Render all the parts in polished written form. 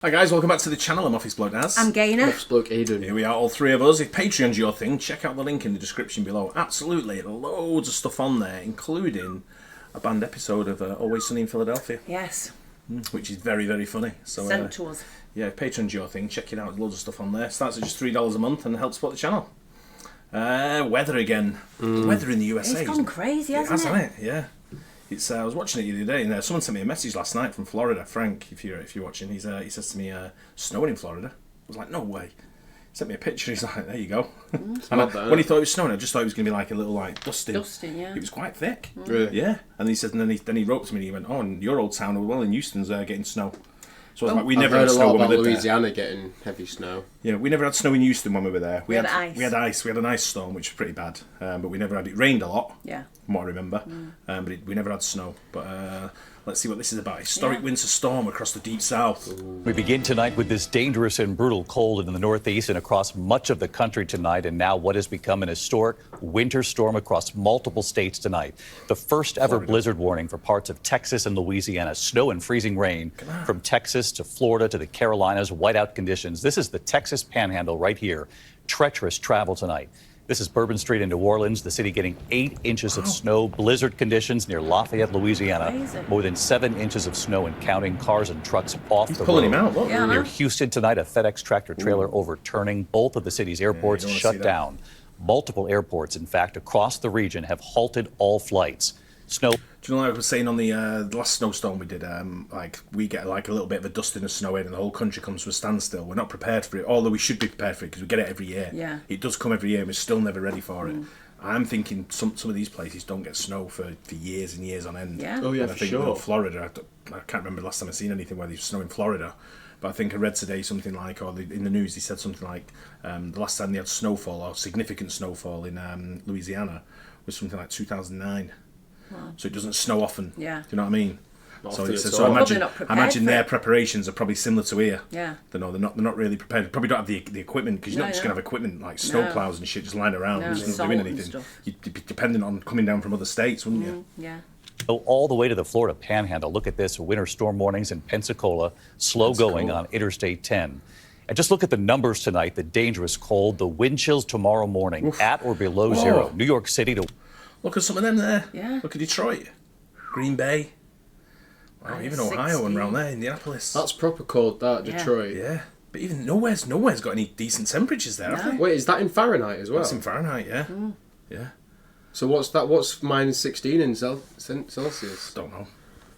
Hi guys, welcome back to the channel. I'm Office Bloke Naz. I'm Gaynor. Office Bloke Aidan. Here we are, all three of us. If Patreon's your thing, check out the link in the description below. Absolutely, loads of stuff on there, including a banned episode of Always Sunny in Philadelphia. Yes. Which is very, very funny. So, Sent to us. Yeah, if Patreon's your thing, check it out. There's loads of stuff on there. Starts at just $3 a month and helps support the channel. Weather again. The weather in the USA. It's gone crazy, hasn't it? Hasn't it? Yeah. It's. I was watching it the other day, and someone sent me a message last night from Florida. Frank, if you're watching, he says to me, "Snowing in Florida." I was like, "No way." He sent me a picture. He's like, "There you go." And when he thought it was snowing, I just thought it was going to be like a little dusting. Dusting, yeah. It was quite thick. Really? Yeah. And he said, and then he wrote to me, and he went, "Oh, and your old town, well, in Houston's getting snow." So I was like, we never had snow when we lived there. Louisiana getting heavy snow. Yeah, we never had snow in Houston when we were there. We had ice. We had ice. We had an ice storm, which was pretty bad. But we never had it. Rained a lot. Yeah. From what I remember. But we never had snow. But let's see what this is about. Historic winter storm across the deep south. We begin tonight with this dangerous and brutal cold in the Northeast and across much of the country tonight, and now what has become an historic winter storm across multiple states tonight. The first ever blizzard warning for parts of Texas and Louisiana. Snow and freezing rain from Texas to Florida to the Carolinas. Whiteout conditions. This is the Texas Panhandle right here. Treacherous travel tonight. This is Bourbon Street in New Orleans, the city getting 8 inches of snow. Blizzard conditions near Lafayette, Louisiana. Crazy. More than 7 inches of snow and counting. Cars and trucks off the road. Pulling him out, look. Yeah, Near Houston tonight, a FedEx tractor trailer overturning. Both of the city's airports you don't wanna see shut down. Multiple airports, in fact, across the region have halted all flights. Snow. Do you know, like I was saying on the last snowstorm we did, we get like a little bit of a dusting of snow in and the whole country comes to a standstill. We're not prepared for it, although we should be prepared for it because we get it every year. Yeah. It does come every year and we're still never ready for it. I'm thinking some of these places don't get snow for years and years on end. Yeah. Oh, yeah, And I for think sure. Florida, I can't remember the last time I've seen anything where there's snow in Florida. But I think I read today something like, in the news, they said something like the last time they had snowfall or significant snowfall in Louisiana was something like 2009. Wow. So it doesn't snow often. Yeah. Do you know what I mean? Not So, often it's, at so all. imagine, Probably not prepared for their it. preparations are probably similar to here. Yeah. They're not really prepared. Probably don't have the equipment because you're not just going to have equipment like snow plows and shit just lying around No, just not salt doing and anything. stuff. You'd be dependent on coming down from other states, wouldn't you? Yeah. All the way to the Florida Panhandle. Look at this, winter storm warnings in Pensacola, slow going on Interstate 10. And just look at the numbers tonight, the dangerous cold, the wind chills tomorrow morning at or below zero. New York City to... Look at some of them there. Yeah. Look at Detroit, Green Bay. Wow, even Ohio and around there, Indianapolis. That's proper cold, that, Detroit. Yeah. But even nowhere's got any decent temperatures there, have they? Wait, is that in Fahrenheit as well? That's in Fahrenheit, yeah. Yeah. So what's that? What's minus 16 in Celsius? Don't know.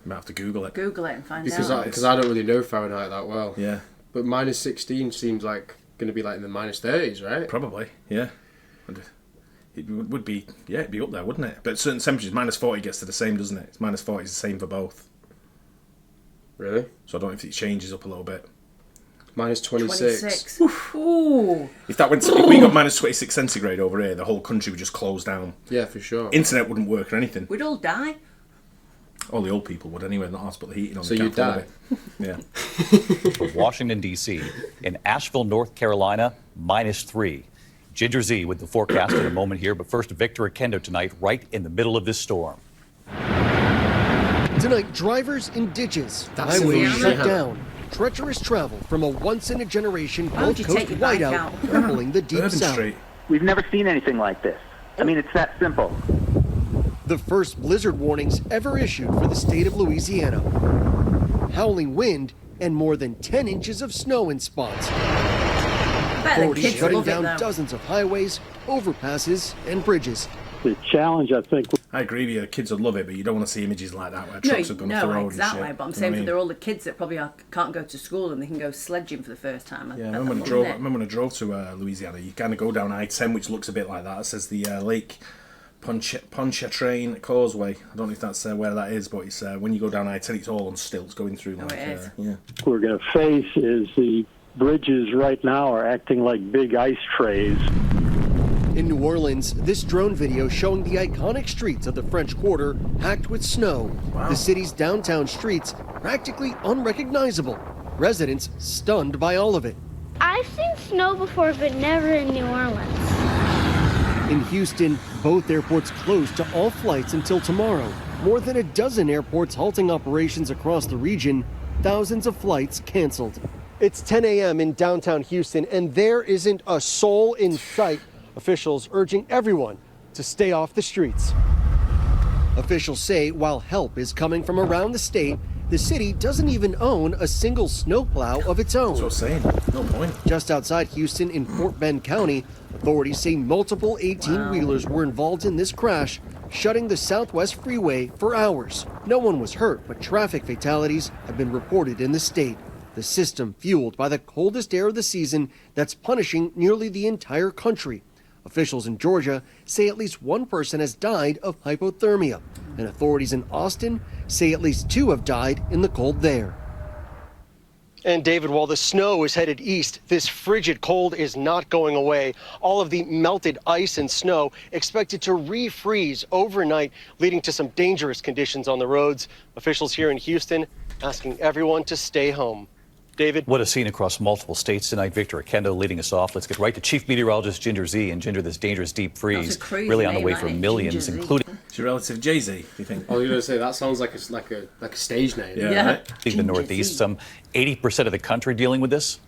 You might have to Google it. Google it and find Because out. I don't really know Fahrenheit that well. Yeah. But minus 16 seems like going to be like in the minus 30s, right? Probably, yeah. It would be, yeah, it'd be up there, wouldn't it? But certain temperatures, minus 40 gets to the same, doesn't it? It's minus 40 is the same for both. Really? So I don't know if it changes up a little bit. Minus 26. 26. Ooh. If we got minus 26 centigrade over here, the whole country would just close down. Yeah, for sure. Internet wouldn't work or anything. We'd all die. All the old people would anyway, not us, put the heating on. So They you'd can't afford die. it. Yeah. From Washington, D.C. In Asheville, North Carolina, -3. Ginger Z with the forecast in a moment here, but first Victor Akendo tonight, right in the middle of this storm. Tonight, drivers in ditches, That's highways Louisiana. shut down. Treacherous travel from a once-in-a-generation Why don't Gulf you Coast take your bike whiteout out? crippling the deep Bourbon south. Street. We've never seen anything like this. I mean, it's that simple. The first blizzard warnings ever issued for the state of Louisiana. Howling wind and more than 10 inches of snow in spots. I bet the Already kids shutting love it down though. dozens of highways, overpasses, and bridges. The challenge, I think, I agree with you. Kids would love it, but you don't want to see images like that where trucks have gone off the road exactly. and shit. But I'm You know saying what I for mean? they're all the kids that probably can't go to school and they can go sledging for the first time. Yeah, I remember when I drove to Louisiana, you kind of go down I-10, which looks a bit like that. It says the Lake Pontchartrain Causeway. I don't know if that's where that is, but it's when you go down I-10, it's all on stilts going through. Oh, like, it is. Yeah. we're going to face is the bridges right now are acting like big ice trays. In New Orleans, this drone video showing the iconic streets of the French Quarter packed with snow. Wow. The city's downtown streets practically unrecognizable. Residents stunned by all of it. I've seen snow before, but never in New Orleans. In Houston, both airports closed to all flights until tomorrow. More than a dozen airports halting operations across the region, thousands of flights canceled. It's 10 a.m. in downtown Houston, and there isn't a soul in sight. Officials urging everyone to stay off the streets. Officials say while help is coming from around the state, the city doesn't even own a single snowplow of its own. That's what I'm saying. No point. Just outside Houston in Fort Bend County, authorities say multiple 18-wheelers were involved in this crash, shutting the Southwest Freeway for hours. No one was hurt, but traffic fatalities have been reported in the state. The system fueled by the coldest air of the season that's punishing nearly the entire country. Officials in Georgia say at least one person has died of hypothermia, and authorities in Austin say at least 2 have died in the cold there. And David, while the snow is headed east, this frigid cold is not going away. All of the melted ice and snow expected to refreeze overnight, leading to some dangerous conditions on the roads. Officials here in Houston asking everyone to stay home. David? What a scene across multiple states tonight. Victor Akendo leading us off. Let's get right to Chief Meteorologist Ginger Z. And Ginger, this dangerous deep freeze really on the way for millions, including... It's your relative Jay-Z, do you think? I was going to say, that sounds like a stage name. Yeah. Right? The Northeast, some 80% of the country dealing with this.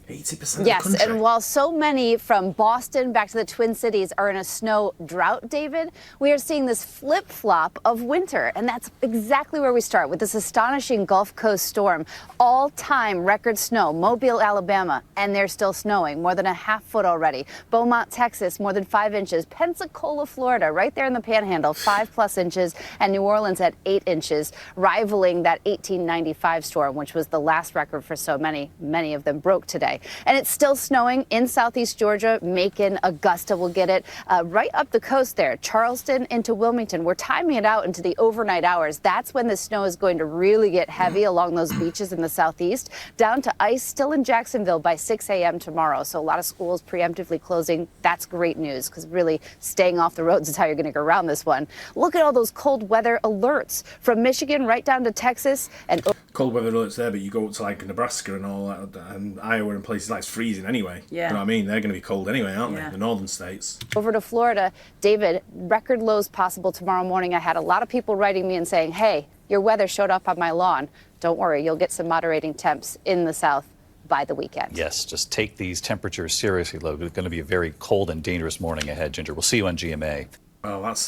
80% of yes, the country. and while so many from Boston back to the Twin Cities are in a snow drought, David, we are seeing this flip-flop of winter, and that's exactly where we start with this astonishing Gulf Coast storm. All-time record snow, Mobile, Alabama, and they're still snowing, more than a half foot already. Beaumont, Texas, more than 5 inches. Pensacola, Florida, right there in the Panhandle, 5+ inches, and New Orleans at 8 inches, rivaling that 1895 storm, which was the last record for so many. Many of them broke today. And it's still snowing in southeast Georgia. Macon, Augusta will get it right up the coast there. Charleston into Wilmington. We're timing it out into the overnight hours. That's when the snow is going to really get heavy along those beaches in the southeast. Down to ice still in Jacksonville by 6 a.m. tomorrow. So a lot of schools preemptively closing. That's great news because really staying off the roads is how you're going to get around this one. Look at all those cold weather alerts from Michigan right down to Texas. And cold weather alerts there, but you go up to like Nebraska and all that, and Iowa and places like it's freezing anyway. Yeah. You know what I mean? They're going to be cold anyway, aren't they? Yeah. The northern states. over to Florida, David, record lows possible tomorrow morning. I had a lot of people writing me and saying, hey, your weather showed up on my lawn. Don't worry, you'll get some moderating temps in the south by the weekend. Yes, just take these temperatures seriously, though. It's going to be a very cold and dangerous morning ahead, Ginger. We'll see you on GMA. Well, that's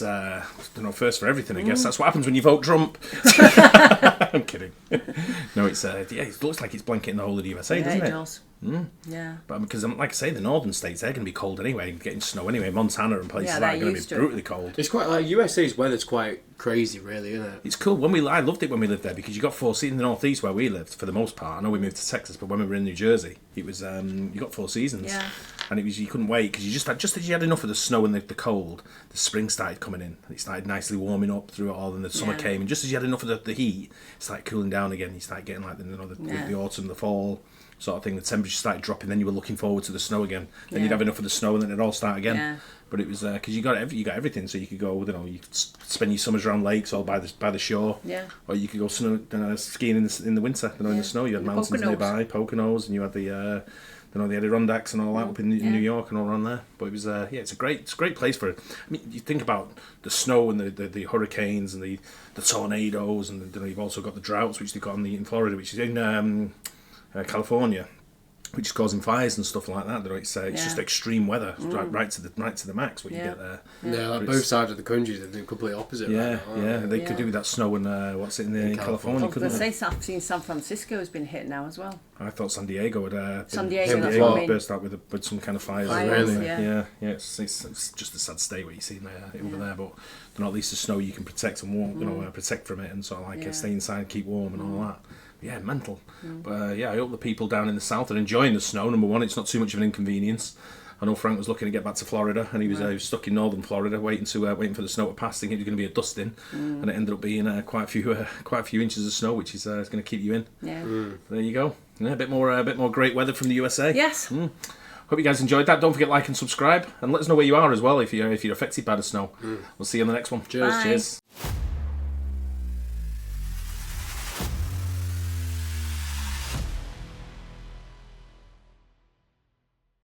first for everything, I guess. That's what happens when you vote Trump. I'm kidding. No, it's it looks like it's blanketing the whole of the USA, doesn't it? It does. Yeah. But because, like I say, the northern states, they're going to be cold anyway, getting snow anyway. Montana and places Yeah, like that are they're going to used be to it. brutally cold. It's quite like USA's weather's quite crazy, really, isn't it? It's cool. I loved it when we lived there because you got 4 seasons in the northeast where we lived for the most part. I know we moved to Texas, but when we were in New Jersey, it was you got 4 seasons. Yeah. And it was, you couldn't wait because you just as you had enough of the snow and the cold, the spring started coming in. And it started nicely warming up through it all, and the summer came. And just as you had enough of the heat, it started cooling down again. You started getting like the autumn, the fall sort of thing. The temperature started dropping. Then you were looking forward to the snow again. Then you'd have enough of the snow, and then it'd all start again. Yeah. But it was because you got everything, so you could go. You could spend your summers around lakes or by the shore. Yeah. Or you could go skiing in the winter. In the snow, you had mountains nearby, Poconos, and you had the Adirondacks and all that up in New York and all around there. But it was it's a great place for it. I mean, you think about the snow and the hurricanes and the tornadoes, and you've also got the droughts which they've got in Florida, which is in California, which is causing fires and stuff like that. It's just extreme weather, right to the max. What you get there. Yeah, like both sides of the country are the complete opposite. Yeah, they could do with that snow and what's it in California. Couldn't they? I've seen San Francisco has been hit now as well. I thought San Diego had San Diego burst out with some kind of fires. Really? Yeah. It's just a sad state what you see over there, but not least the snow you can protect and warm, protect from it and sort of like stay inside, keep warm and all that. Yeah, mental. But I hope the people down in the south are enjoying the snow. Number one, it's not too much of an inconvenience. I know Frank was looking to get back to Florida, and he was stuck in northern Florida, waiting for the snow to pass, thinking it was going to be a dusting, and it ended up being quite a few inches of snow, which is going to keep you in. Yeah. There you go. Yeah, a bit more great weather from the USA. Yes. Hope you guys enjoyed that. Don't forget to like and subscribe, and let us know where you are as well if you're affected by the snow. We'll see you on the next one. Cheers. Bye. Cheers.